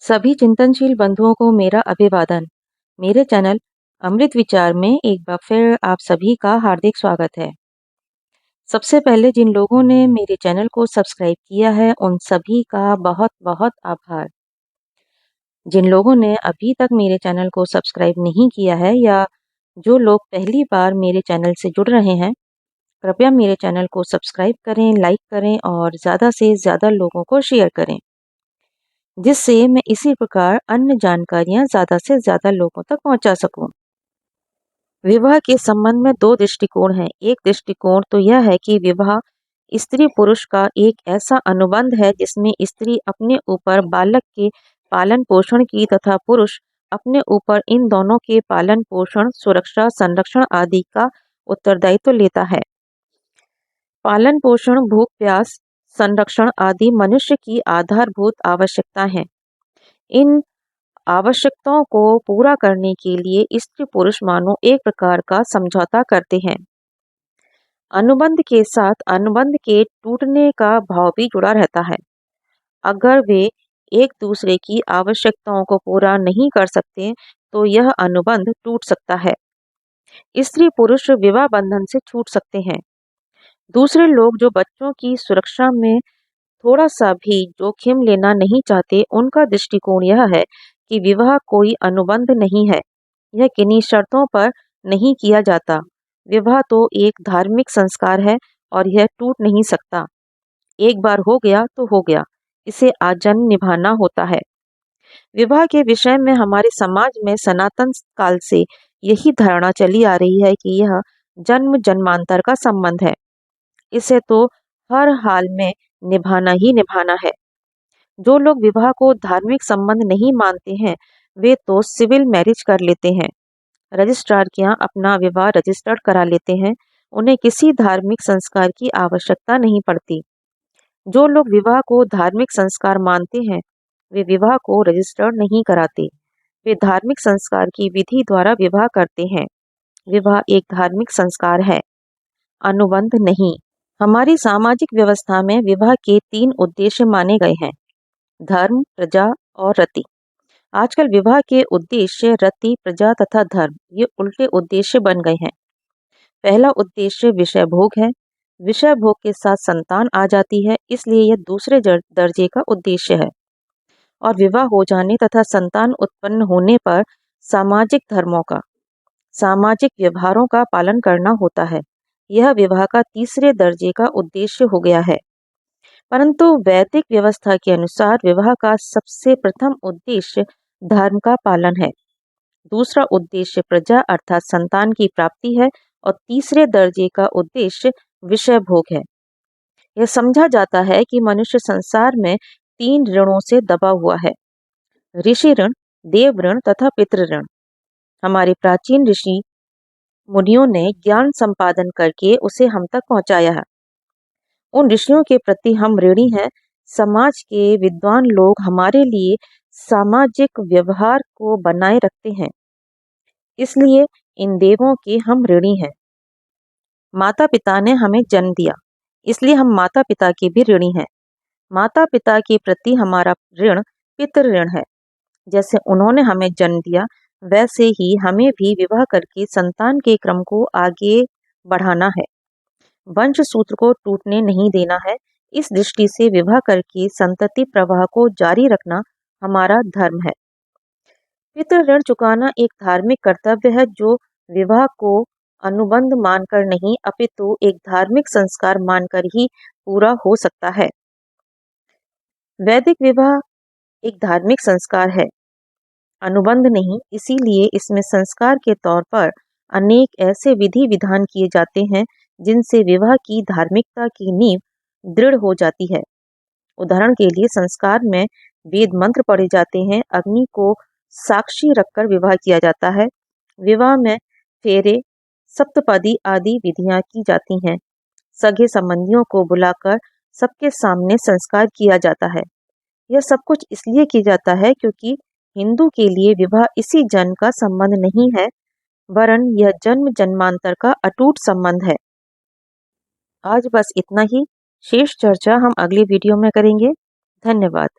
सभी चिंतनशील बंधुओं को मेरा अभिवादन। मेरे चैनल अमृत विचार में एक बार फिर आप सभी का हार्दिक स्वागत है। सबसे पहले जिन लोगों ने मेरे चैनल को सब्सक्राइब किया है उन सभी का बहुत बहुत आभार। जिन लोगों ने अभी तक मेरे चैनल को सब्सक्राइब नहीं किया है या जो लोग पहली बार मेरे चैनल से जुड़ रहे हैं, कृपया मेरे चैनल को सब्सक्राइब करें, लाइक करें और ज़्यादा से ज़्यादा लोगों को शेयर करें, जिससे मैं इसी प्रकार अन्य जानकारियाँ ज़्यादा से ज़्यादा लोगों तक पहुँचा सकूँ। विवाह के संबंध में 2 दृष्टिकोण हैं। एक दृष्टिकोण तो यह है कि विवाह स्त्री-पुरुष का एक ऐसा अनुबंध है जिसमें स्त्री अपने ऊपर बालक के पालन-पोषण की तथा पुरुष अपने ऊपर इन दोनों के पालन-पोषण, सुरक्षा, संरक्षण आदि का उत्तरदायित्व लेता है। पालन-पोषण, भूख-प्यास, संरक्षण आदि मनुष्य की आधारभूत आवश्यकता हैं। इन आवश्यकताओं को पूरा करने के लिए स्त्री पुरुष मानो एक प्रकार का समझौता करते हैं। अनुबंध के साथ अनुबंध के टूटने का भाव भी जुड़ा रहता है। अगर वे एक दूसरे की आवश्यकताओं को पूरा नहीं कर सकते तो यह अनुबंध टूट सकता है। स्त्री पुरुष विवाह बंधन से छूट सकते हैं। दूसरे लोग जो बच्चों की सुरक्षा में थोड़ा सा भी जोखिम लेना नहीं चाहते, उनका दृष्टिकोण यह है कि विवाह कोई अनुबंध नहीं है। यह किन्हीं शर्तों पर नहीं किया जाता। विवाह तो एक धार्मिक संस्कार है और यह टूट नहीं सकता। एक बार हो गया तो हो गया, इसे आजीवन निभाना होता है। विवाह के विषय में हमारे समाज में सनातन काल से यही धारणा चली आ रही है कि यह जन्म जन्मांतर का संबंध है। इसे तो हर हाल में निभाना ही निभाना है। जो लोग विवाह को धार्मिक संबंध नहीं मानते हैं, वे तो सिविल मैरिज कर लेते हैं। रजिस्ट्रार के यहाँ अपना विवाह रजिस्टर्ड करा लेते हैं। उन्हें किसी धार्मिक संस्कार की आवश्यकता नहीं पड़ती। जो लोग विवाह को धार्मिक संस्कार मानते हैं, वे विवाह को रजिस्टर्ड नहीं कराते। वे धार्मिक संस्कार की विधि द्वारा विवाह करते हैं। विवाह एक धार्मिक संस्कार है, अनुबंध नहीं। हमारी सामाजिक व्यवस्था में विवाह के 3 उद्देश्य माने गए हैं: धर्म, प्रजा और रति। आजकल विवाह के उद्देश्य रति, प्रजा तथा धर्म ये उल्टे उद्देश्य बन गए हैं। पहला उद्देश्य विषय भोग है। विषय भोग के साथ संतान आ जाती है, इसलिए यह दूसरे दर्जे का उद्देश्य है। और विवाह हो जाने तथा संतान उत्पन्न होने पर सामाजिक धर्मों का, सामाजिक व्यवहारों का पालन करना होता है। यह विवाह का तीसरे दर्जे का उद्देश्य हो गया है। परंतु वैदिक व्यवस्था के अनुसार विवाह का सबसे प्रथम उद्देश्य धर्म का पालन है। दूसरा उद्देश्य प्रजा अर्थात संतान की प्राप्ति है और तीसरे दर्जे का उद्देश्य विषय भोग है। यह समझा जाता है कि मनुष्य संसार में 3 ऋणों से दबा हुआ है: ऋषि ऋण, देव ऋण तथा पितृ ऋण। हमारे प्राचीन ऋषि मुनियों ने ज्ञान संपादन करके उसे हम तक पहुंचाया है। उन ऋषियों के प्रति हम ऋणी हैं। समाज के विद्वान लोग हमारे लिए सामाजिक व्यवहार को बनाए रखते हैं, इसलिए इन देवों के हम ऋणी हैं। माता पिता ने हमें जन्म दिया, इसलिए हम माता पिता के भी ऋणी हैं। माता पिता के प्रति हमारा ऋण पितृ ऋण है। जैसे उन्होंने हमें जन्म दिया, वैसे ही हमें भी विवाह करके संतान के क्रम को आगे बढ़ाना है, वंश सूत्र को टूटने नहीं देना है। इस दृष्टि से विवाह करके संतति प्रवाह को जारी रखना हमारा धर्म है। पितृ ऋण चुकाना एक धार्मिक कर्तव्य है जो विवाह को अनुबंध मानकर नहीं अपितु एक धार्मिक संस्कार मानकर ही पूरा हो सकता है। वैदिक विवाह एक धार्मिक संस्कार है, अनुबंध नहीं। इसीलिए इसमें संस्कार के तौर पर अनेक ऐसे विधि विधान किए जाते हैं जिनसे विवाह की धार्मिकता की नींव दृढ़ हो जाती है। उदाहरण के लिए संस्कार में वेद मंत्र पढ़े जाते हैं, अग्नि को साक्षी रखकर विवाह किया जाता है। विवाह में फेरे, सप्तपदी आदि विधियां की जाती हैं। सगे संबंधियों को बुलाकर सबके सामने संस्कार किया जाता है। यह सब कुछ इसलिए किया जाता है क्योंकि हिंदू के लिए विवाह इसी जन्म का संबंध नहीं है, वरन यह जन्म जन्मांतर का अटूट संबंध है। आज बस इतना ही। शेष चर्चा हम अगले वीडियो में करेंगे। धन्यवाद।